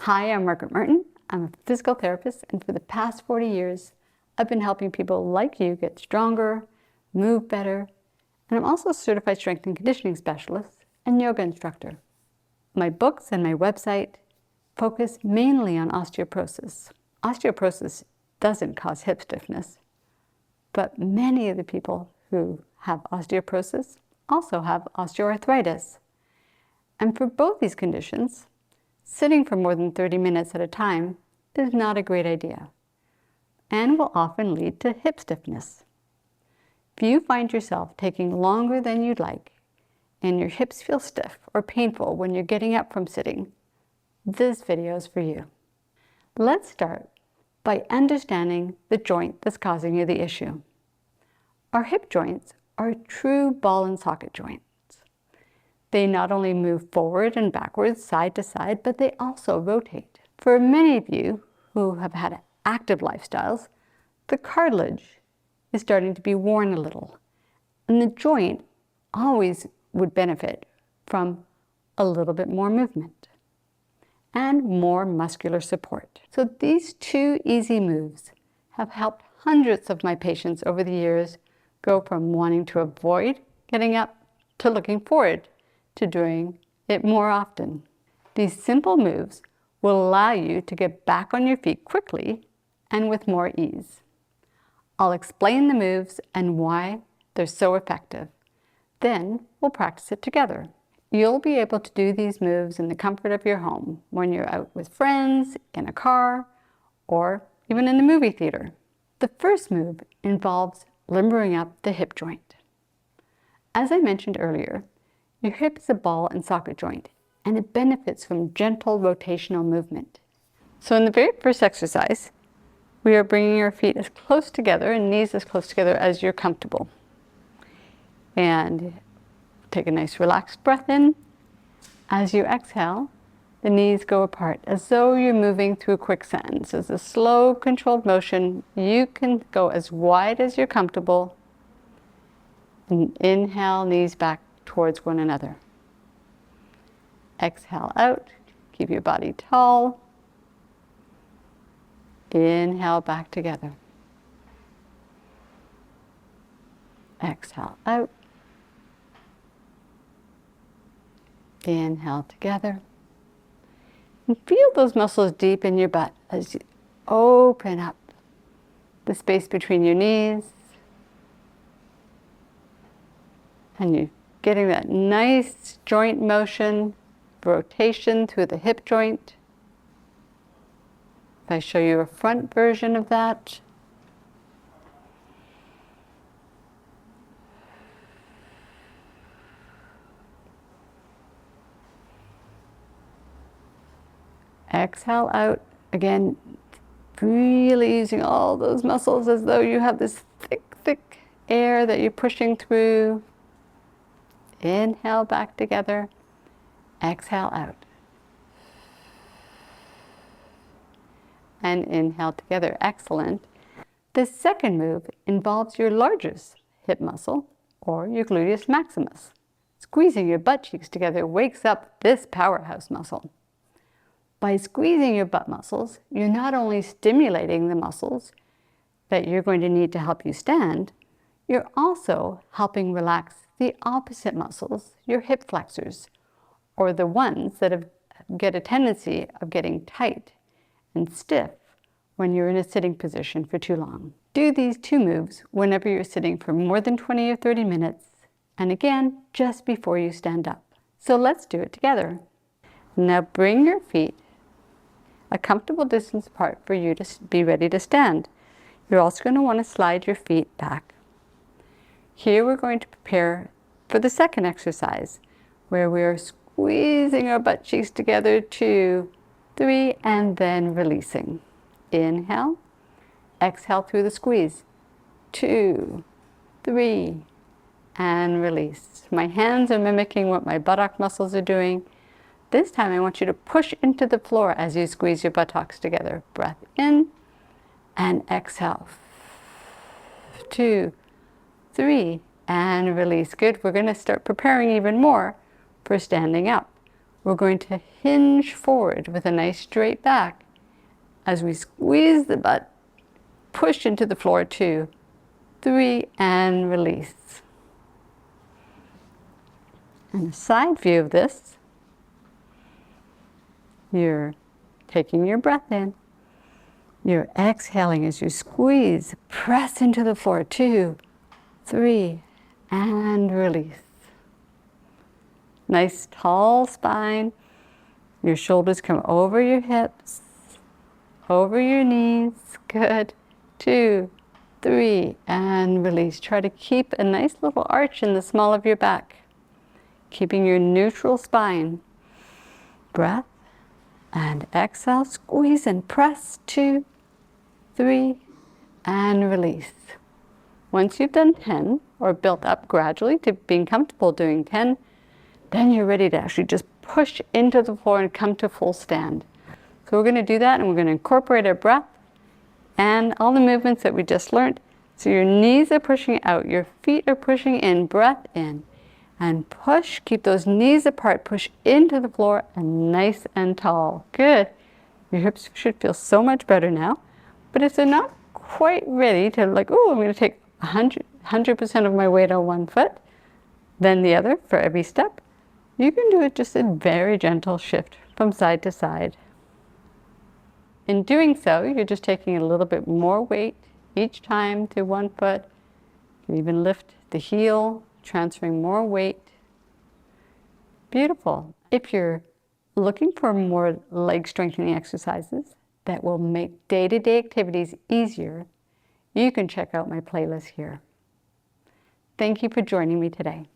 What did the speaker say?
Hi, I'm Margaret Martin. I'm a physical therapist, and for the past 40 years, I've been helping people like you get stronger, move better, and I'm also a certified strength and conditioning specialist and yoga instructor. My books and my website focus mainly on osteoporosis. Osteoporosis doesn't cause hip stiffness, but many of the people who have osteoporosis also have osteoarthritis. And for both these conditions, sitting for more than 30 minutes at a time is not a great idea and will often lead to hip stiffness. If you find yourself taking longer than you'd like and your hips feel stiff or painful when you're getting up from sitting, this video is for you. Let's start by understanding the joint that's causing you the issue. Our hip joints are true ball and socket joints. They not only move forward and backwards, side to side, but they also rotate. For many of you who have had active lifestyles, the cartilage is starting to be worn a little, and the joint always would benefit from a little bit more movement and more muscular support. So these two easy moves have helped hundreds of my patients over the years go from wanting to avoid getting up to looking forward to doing it more often. These simple moves will allow you to get back on your feet quickly and with more ease. I'll explain the moves and why they're so effective. Then we'll practice it together. You'll be able to do these moves in the comfort of your home when you're out with friends, in a car, or even in the movie theater. The first move involves limbering up the hip joint. As I mentioned earlier, your hip is a ball and socket joint, and it benefits from gentle rotational movement. So in the very first exercise, we are bringing our feet as close together and knees as close together as you're comfortable. And take a nice relaxed breath in. As you exhale, the knees go apart as though you're moving through quicksand. So it's a slow, controlled motion. You can go as wide as you're comfortable. And inhale, knees back towards one another. Exhale out, keep your body tall. Inhale back together. Exhale out. Inhale together. And feel those muscles deep in your butt as you open up the space between your knees. And you're getting that nice joint motion, rotation through the hip joint. If I show you a front version of that. Exhale out. Again, really using all those muscles as though you have this thick, thick air that you're pushing through. Inhale back together. Exhale out. And inhale together. Excellent. The second move involves your largest hip muscle, or your gluteus maximus. Squeezing your butt cheeks together wakes up this powerhouse muscle. By squeezing your butt muscles, you're not only stimulating the muscles that you're going to need to help you stand, you're also helping relax the opposite muscles, your hip flexors, or the ones that get a tendency of getting tight and stiff when you're in a sitting position for too long. Do these two moves whenever you're sitting for more than 20 or 30 minutes, and again, just before you stand up. So let's do it together. Now bring your feet a comfortable distance apart for you to be ready to stand. You're also going to want to slide your feet back. Here we're going to prepare for the second exercise, where we're squeezing our butt cheeks together, 2, 3, and then releasing. Inhale, exhale through the squeeze, 2, 3, and release. My hands are mimicking what my buttock muscles are doing. This time I want you to push into the floor as you squeeze your buttocks together. Breath in and exhale. 2, 3, and release. Good. We're going to start preparing even more for standing up. We're going to hinge forward with a nice straight back. As we squeeze the butt, push into the floor, 2, 3, and release. And a side view of this, you're taking your breath in. You're exhaling as you squeeze, press into the floor, 2, 3, and release. Nice tall spine. Your shoulders come over your hips, over your knees. Good. 2, 3, and release. Try to keep a nice little arch in the small of your back, keeping your neutral spine. Breath and exhale, squeeze and press, 2, 3, and release. Once you've done 10, or built up gradually to being comfortable doing 10, then you're ready to actually just push into the floor and come to full stand. So we're going to do that, and we're going to incorporate our breath and all the movements that we just learned. So your knees are pushing out, your feet are pushing in, breath in, and push. Keep those knees apart, push into the floor, and nice and tall. Good. Your hips should feel so much better now. But if they're not quite ready to like, oh, I'm going to take 100% of my weight on one foot, then the other for every step, you can do it just a very gentle shift from side to side. In doing so, you're just taking a little bit more weight each time to one foot. You can even lift the heel, transferring more weight. Beautiful. If you're looking for more leg strengthening exercises that will make day-to-day activities easier, you can check out my playlist here. Thank you for joining me today.